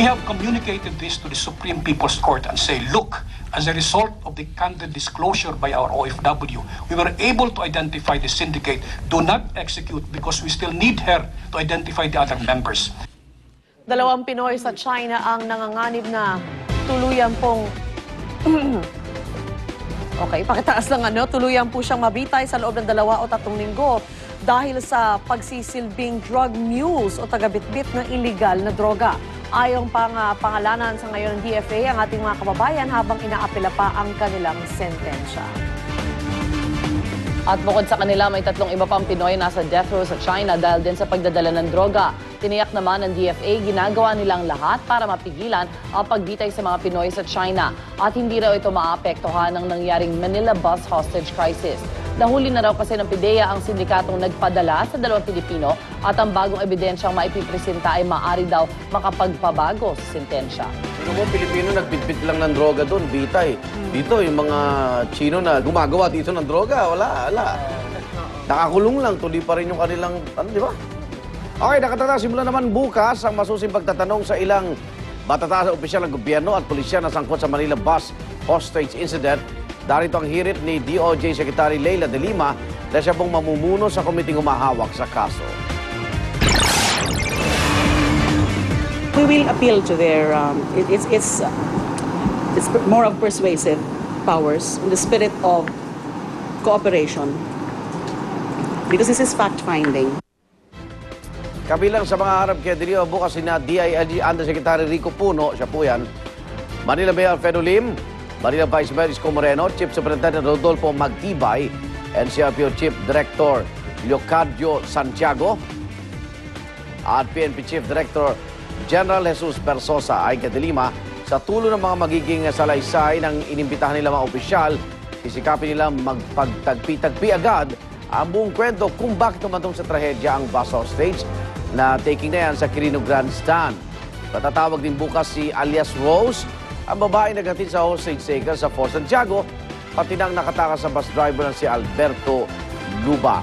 We have communicated this to the Supreme People's Court and say, look, as a result of the candid disclosure by our OFW, we were able to identify the syndicate. Do not execute because we still need her to identify the other members. Dalawang Pinoy sa China ang nanganganib na tuluyan pong pakitaas lang tuluyan po siyang mabitay sa loob ng 2 o 3 linggo dahil sa pagsisilbing drug mules o tagabitbit ng illegal na droga. Ayong pangalanan sa ngayon ng DFA ang ating mga kababayan habang inaapela pa ang kanilang sentensya. At bukod sa kanila, may 3 iba pang Pinoy nasa death row sa China dahil din sa pagdadala ng droga. Tiniyak naman ng DFA, ginagawa nilang lahat para mapigilan ang pagbitay sa mga Pinoy sa China. At hindi raw ito maapektuhan ng nangyaring Manila bus hostage crisis. Nahuli na raw kasi ng PIDEA ang sindikatong nagpadala sa 2 Pilipino at ang bagong ebidensyang maipipresenta ay maaari daw makapagpabago sa sentensya. Sino mo, Pilipino nagbitbit lang ng droga doon, bitay. Dito, yung mga Chino na gumagawa dito ng droga, wala. Nakakulong lang, tuloy pa rin yung kanilang, di ba? Okay, nakatata, simula naman bukas ang masusing pagtatanong sa ilang matataas na opisyal ng gobyerno at pulisya na sangkot sa Manila bus hostage incident. Darito ang hirit ni DOJ Secretary Leila de Lima na siya pong mamumuno sa komiting humahawak sa kaso. We will appeal to their, it's more of persuasive powers in the spirit of cooperation because this is fact-finding. Kabilang sa mga harap kay Delio bukas sina DILG Undersecretary Rico Puno, siya po yan, Manila Mayor Fedro Lim, Manila Vice Mayor Isko Moreno, Chief Superintendent Rodolfo Magtibay, NCRPO Chief Director Leocadio Santiago, at PNP Chief Director General Jesus Persosa. Ay kay De Lima, sa tulo ng mga magiging salaysay ng inimbitahan nila mga opisyal, sisikapin nila magpagtagpi-tagpi agad ang buong kwento kung bakit tumantong sa trahedya ang bus hostage na taking na yan sa Quirino Grandstand. Patatawag din bukas si alias Rose, ang babae naghatid sa hostage taker sa Fort Santiago, pati nang nakatakas sa bus driver na si Alberto Luba.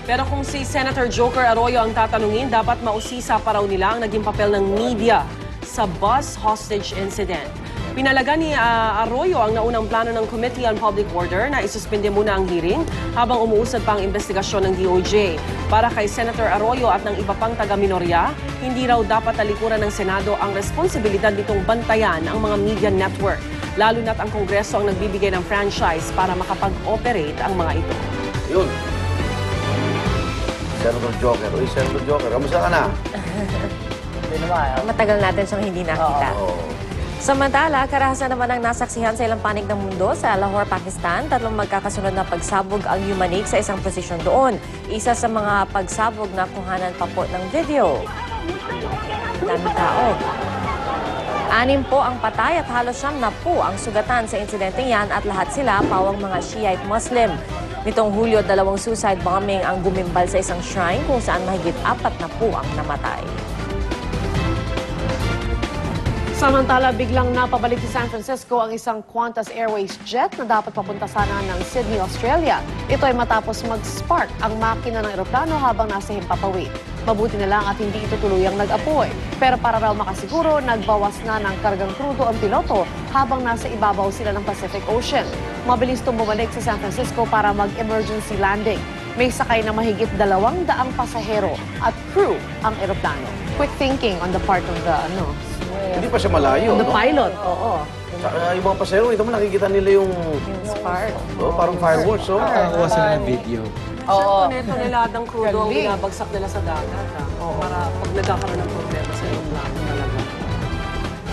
Pero kung si Senator Joker Arroyo ang tatanungin, dapat mausisa pa raw nila ang naging papel ng media sa bus hostage incident. Pinalaga ni Arroyo ang naunang plano ng Committee on Public Order na isuspende muna ang hearing habang umuusad pa ang investigasyon ng DOJ. Para kay Senator Arroyo at ng iba pang taga-minorya, hindi raw dapat talikuran ng Senado ang responsibilidad nitong bantayan ang mga media network, lalo na't ang Kongreso ang nagbibigay ng franchise para makapag-operate ang mga ito. Yun. Senator Joker. Uy, Senator Joker, kamusta ka na? Matagal natin siyang hindi nakita. Oo. Samantala, karahasan naman ang nasaksihan sa ilang panig ng mundo sa Lahore, Pakistan. 3 magkakasunod na pagsabog ang yumanig sa isang posisyon doon. Isa sa mga pagsabog na kuhanan pa po ng video. Daming tao. 6 po ang patay at halos 9 na po ang sugatan sa insidenteng yan at lahat sila pawang mga Shiite Muslim. Nitong Hulyo, 2 suicide bombing ang gumimbal sa isang shrine kung saan mahigit 4 na po ang namatay. Samantala, biglang napabalik sa San Francisco ang isang Qantas Airways jet na dapat papunta sana ng Sydney, Australia. Ito ay matapos mag-spark ang makina ng eroplano habang nasa himpapawid. Mabuti na lang at hindi ito tuluyang nag-apoy. Pero para raw makasiguro, nagbawas na ng kargang krudo ang piloto habang nasa ibabaw sila ng Pacific Ocean. Mabilis itong bumalik sa San Francisco para mag-emergency landing. May sakay na mahigit 200 pasahero at crew ang eroplano. Quick thinking on the part of the Hindi pa siya malayo, the pilot. Oo. Yung mga pasahero, ito mo nakikita nila yung spark. parang fireworks. Nakakuha sila ng video. Oo. Toneladang crudo ang binabagsak nila sa dagat. Para pag nagkakaroon ng problema sa eroplano talaga.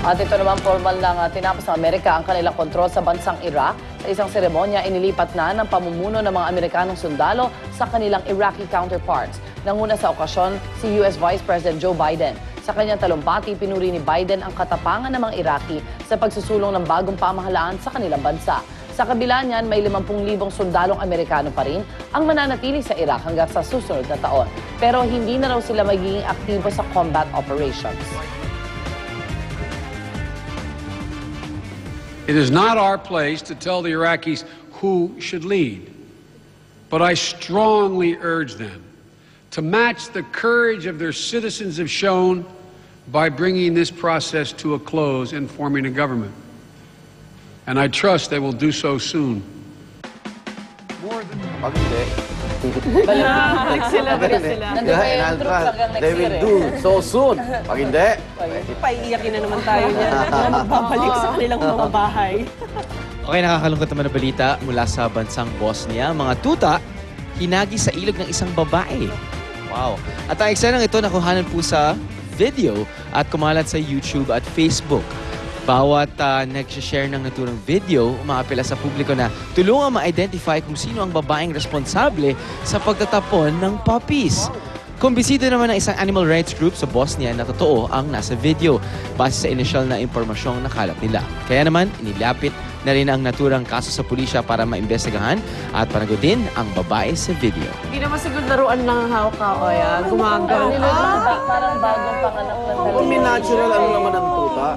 At ito naman formal lang tinapos ng Amerika ang kanilang kontrol sa bansang Iraq. Sa isang seremonya, inilipat na ng pamumuno ng mga Amerikanong sundalo sa kanilang Iraqi counterparts. Nanguna sa okasyon si U.S. Vice President Joe Biden. Sa kanyang talumpati, pinuri ni Biden ang katapangan ng mga Iraqi sa pagsusulong ng bagong pamahalaan sa kanilang bansa. Sa kabila niyan, may 50,000 sundalong Amerikano pa rin ang mananatili sa Iraq hanggang sa susunod na taon. Pero hindi na raw sila magiging aktibo sa combat operations. It is not our place to tell the Iraqis who should lead, but I strongly urge them to match the courage of their citizens have shown by bringing this process to a close and forming a government. And I trust they will do so soon. Pag hindi, Balik sila. Nandun pa yung troops hanggang next they will year do so soon. Pag hindi, Paiiyakin na naman tayo niyan. Magbabalik sa kanilang mga bahay. Okay, nakakalungkot naman na balita mula sa bansang Bosnia. Mga tuta, hinagi sa ilog ng isang babae. Wow. At ang eksenang ito nakuhanan po sa video at kumalat sa YouTube at Facebook. Bawat nag-share ng naturang video, umaapela sa publiko na tulungan ma-identify kung sino ang babaeng responsable sa pagtatapon ng puppies. Kumbisido naman ng isang animal rights group sa Bosnia na totoo ang nasa video base sa initial na impormasyong nakalap nila. Kaya naman, inilapit na rin ang naturang kaso sa pulisya para maimbestigahan at panagutin ang babae sa video. Hindi naman siguro laruan lang ang hawak-hawak. Gumagaw. Parang bagong panganak ng kung may natural, ano naman ang tuta?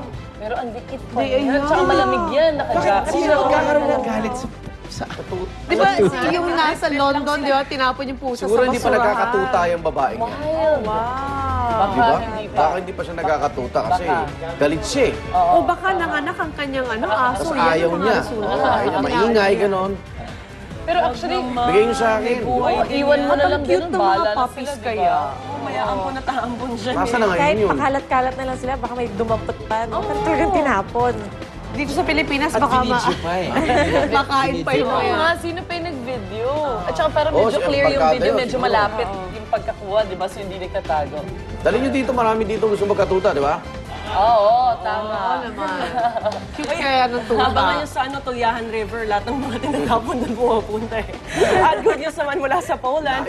Pero ang dikit pa yan. Tsaka malamig yan. Naka-jacket. Sino magkakaroon ng galit sa Di ba yung nasa London, di ba, tinapon yung pusa Siguro sa hindi pa basurahan? nagkakatuta yung babaeng yan. Wow. Di ba? Baka hindi pa siya nagkakatuta kasi galit siya eh. O baka nanganak ang kanyang aso. Tapos yan ayaw ang mga niya. basura. Ayaw niya, maingay, ganon. Pero actually, Bigay niyo sa akin. iwan mo na lang Cute ganun. ng mga Bala na puppies sila, kaya. Mamaya ampon na taambon siya. Nasa na Kahit ngayon yun? pakalat-kalat na lang sila, baka may dumampot pa. No? Pero talagang tinapon. Dito sa Pilipinas, at baka video pa eh. makain pa yung Oo mga nga, sino pa yung nag-video? At saka parang Oo, medyo siya, clear yung barkada video, yun, medyo siguro. malapit yung pagkakuha, di ba? So hindi nagtatago. Dali niyo dito, marami dito gusto magkatuta, di ba? Oo, tama. cute kaya ng Habang tuta. ngayon sa Tuyahan River, lahat ng mga tinatapon doon pumupunta eh. At good news naman mula sa Poland,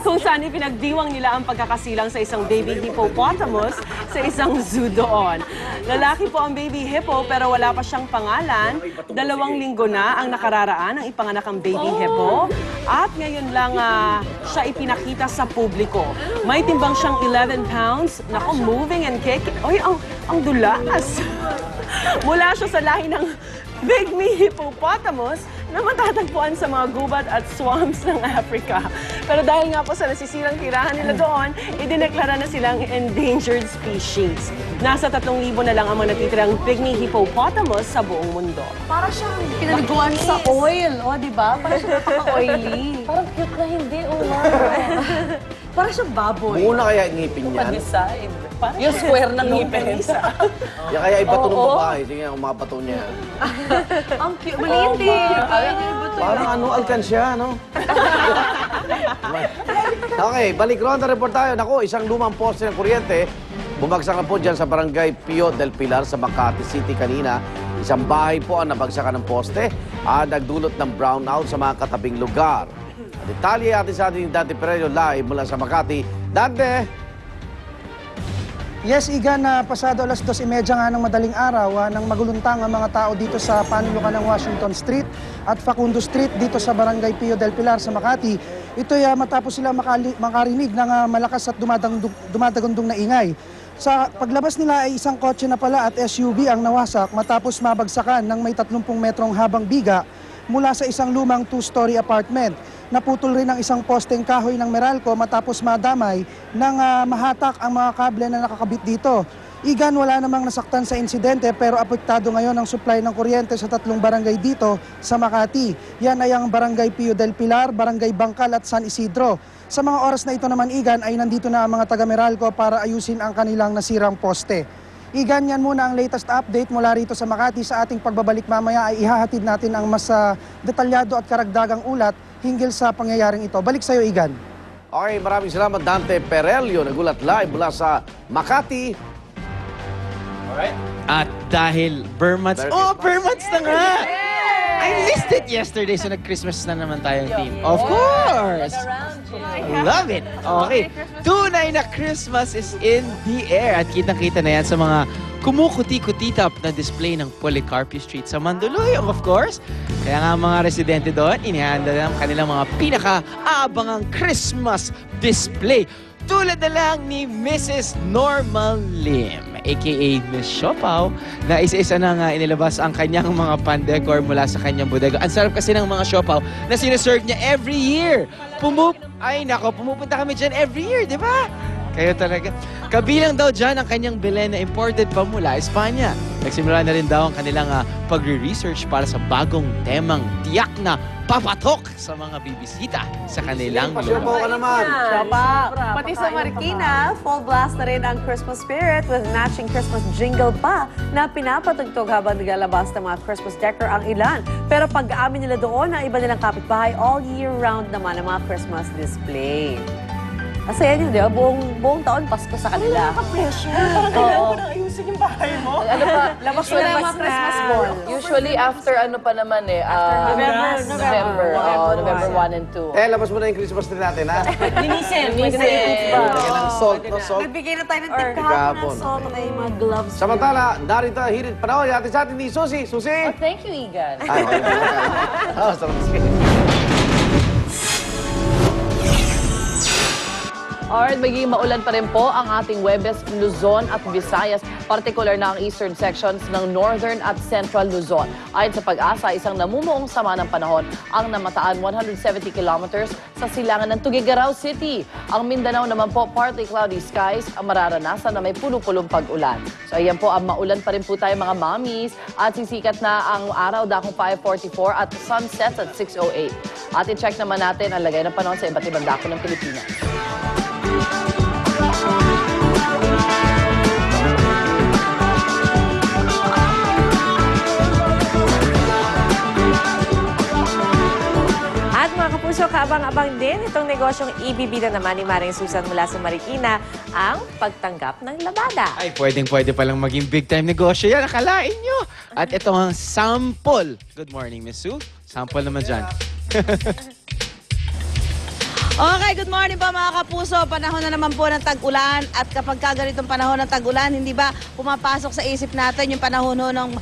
kung saan ipinagdiwang nila ang pagkakasilang sa isang baby hippopotamus sa isang zoo doon. Lalaki po ang baby hippo pero wala pa siyang pangalan. 2 linggo na ang nakararaan ang ipanganak ang baby hippo. At ngayon lang siya ipinakita sa publiko. May timbang siyang 11 pounds. Nako, moving and kicking. Oy, ang dulas. Mula siya sa lahi ng pygmy hippopotamus na matatagpuan sa mga gubat at swamps ng Africa. Pero dahil nga po sa nasisirang tirahan nila doon, idineklara na silang endangered species. Nasa 3,000 na lang ang mga natitirang pygmy hippopotamus sa buong mundo. Para siyang pinaliguan sa oil, o di ba? Para siyang napaka-oily. Parang cute na hindi, Para siyang baboy. Buo na kaya ang ngipin niyan. Pag-decide. Yung square ng ngipin. Yan kaya ibato ng babae. Sige nga, umabato niya. Ang cute. Maliit din. Parang ano, alkansya, no? Okay, balik ronda report tayo. Naku, isang lumang poste ng kuryente. Bumagsak na po dyan sa barangay Pio del Pilar sa Makati City kanina. Isang bahay po ang nabagsakan ng poste at nagdulot ng brownout sa mga katabing lugar. Detalye atin sa ating Dante Pereiro live mula sa Makati. Dante! Yes, Igan, na pasado alas 2:30 nga ng madaling araw nang maguluntang ang mga tao dito sa panulukan ng Washington Street at Facundo Street dito sa Barangay Pio del Pilar sa Makati. Ito'y matapos sila makarinig ng malakas at dumadagundong na ingay. Sa paglabas nila ay isang kotse na pala at SUV ang nawasak matapos mabagsakan ng may 30 metrong habang biga mula sa isang lumang 2-story apartment. Naputol rin ang isang posteng kahoy ng Meralco matapos madamay ng mahatak ang mga kable na nakakabit dito. Igan, wala namang nasaktan sa insidente pero apektado ngayon ang supply ng kuryente sa 3 barangay dito sa Makati. Yan ay ang Barangay Pio del Pilar, Barangay Bangkal at San Isidro. Sa mga oras na ito naman, Igan, ay nandito na ang mga taga Meralco para ayusin ang kanilang nasirang poste. Igan, yan muna ang latest update mula rito sa Makati. Sa ating pagbabalik mamaya ay ihahatid natin ang mas detalyado at karagdagang ulat hinggil sa pangyayaring ito. Balik sa'yo, Igan. Okay, maraming salamat Dante Pereiro. Nagulat live mula sa Makati. At dahil Burmans... Burmans na nga! I missed it yesterday, so nag-Christmas na naman tayong team. Of course! Love it! Okay, tunay na Christmas is in the air. At kitang-kita na yan sa mga kumukuti-kutitap na display ng Policarpio Street sa Mandaluyong, of course. Kaya nga mga residente doon, inihanda na ang kanilang mga pinaka-aabangang Christmas display. Tulad na lang ni Mrs. Norma Lim, aka Miss Siopaw, na isa-isa na nga inilabas ang kanyang mga pan-decor mula sa kanyang bodega. Ang sarap kasi ng mga siopaw na sinaserve niya every year. Pumupunta kami dyan every year, di ba? Kayo talaga. Kabilang daw dyan ang kanyang Belen na imported pa mula Espanya. Nagsimula na rin daw ang kanilang pagre-research para sa bagong temang tiyak na papatok sa mga bibisita sa kanilang Pasyaw lugar. po ka naman. Pati sa Marikina, full blast na rin ang Christmas spirit with matching Christmas jingle pa na pinapatugtog habang naglalabas ng mga Christmas decor ang ilan. Pero pag-aamin nila doon, ang iba nilang kapitbahay all year round naman ang mga Christmas display. Kasi yan yun, di ba? Buong taon, Pasko sa kanila. Pressure. Parang kailangan ko nang ayusin yung bahay mo. Ano pa? Labas mo na mga Christmas ball. Usually after ano pa naman eh. November. November 1 and 2. Labas mo na yung Christmas tree natin, ha? Linisin. Lagyan ng salt, no salt. Nagbigay na tayo ng tip kahapon Kahapon. na salt na yung mga gloves. Samantala, narito ang hirit panahon natin sa atin ni Susie. Susie! Oh, thank you, Igan. Ay, sarap. Alright, magiging maulan pa rin po ang ating Huwebes, Luzon at Visayas, particular na ang eastern sections ng northern at central Luzon. Ayon sa Pag-asa, isang namumuong sama ng panahon ang namataan 170 kilometers sa silangan ng Tuguegarao City. Ang Mindanao naman po, partly cloudy skies, ang mararanasan na may pulo-pulong pag-ulan. So ayan po, ang maulan pa rin po tayo mga mommies at sisikat na ang araw dakong 5:44 at sunset at 6:08. At i-check naman natin ang lagay ng panahon sa iba't ibang dako ng Pilipinas. At mga kapuso, kaabang-abang din itong negosyong ibibida naman ni Maring Susan mula sa Marikina, ang pagtanggap ng labada. Ay, pwedeng-pwede palang maging big-time negosyo yan. Akalain nyo. At ito ang sample. Good morning, Miss Sue. Sample naman dyan. Okay, good morning po mga kapuso. Panahon na naman po ng tag-ulan at kapag ganitong panahon ng tag-ulan, hindi ba pumapasok sa isip natin yung panahon ng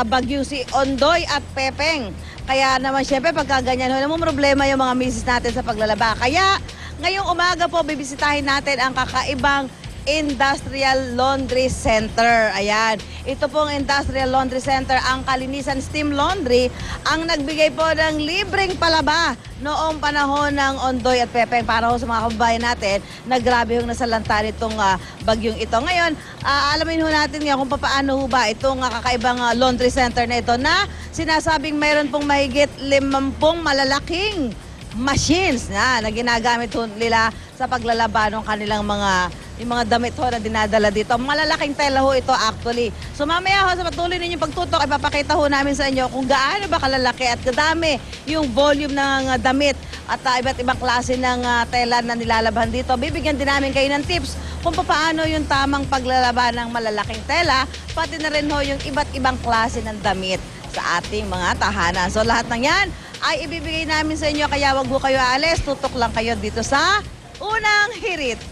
bagyo si Ondoy at Pepeng. Kaya naman syempre pagka ganyan, namang problema yung mga misis natin sa paglalaba. Kaya ngayong umaga po bibisitahin natin ang kakaibang Industrial Laundry Center. Ayan. Ito pong Industrial Laundry Center, ang Kalinisan Steam Laundry, ang nagbigay po ng libreng palaba noong panahon ng Ondoy at Pepeng para ho sa mga kababayan natin na grabe hong nasalanta nitong bagyong ito. Ngayon, alamin ho natin nga kung paano ho ba itong kakaibang laundry center na ito na sinasabing mayroon pong mahigit 50 malalaking machines na ginagamit ho nila sa paglalaba ng kanilang yung mga damit ho na dinadala dito. Malalaking tela ho ito actually. So mamaya ho sa patuloy ninyong pagtutok, ipapakita ho namin sa inyo kung gaano ba kalalaki at kadami yung volume ng damit at iba't ibang klase ng tela na nilalabhan dito. Bibigyan din namin kayo ng tips kung paano yung tamang paglalaba ng malalaking tela, pati na rin ho yung iba't ibang klase ng damit sa ating mga tahanan. So lahat ng yan ay ibibigay namin sa inyo, kaya wag ho kayo aalis, tutok lang kayo dito sa Unang Hirit.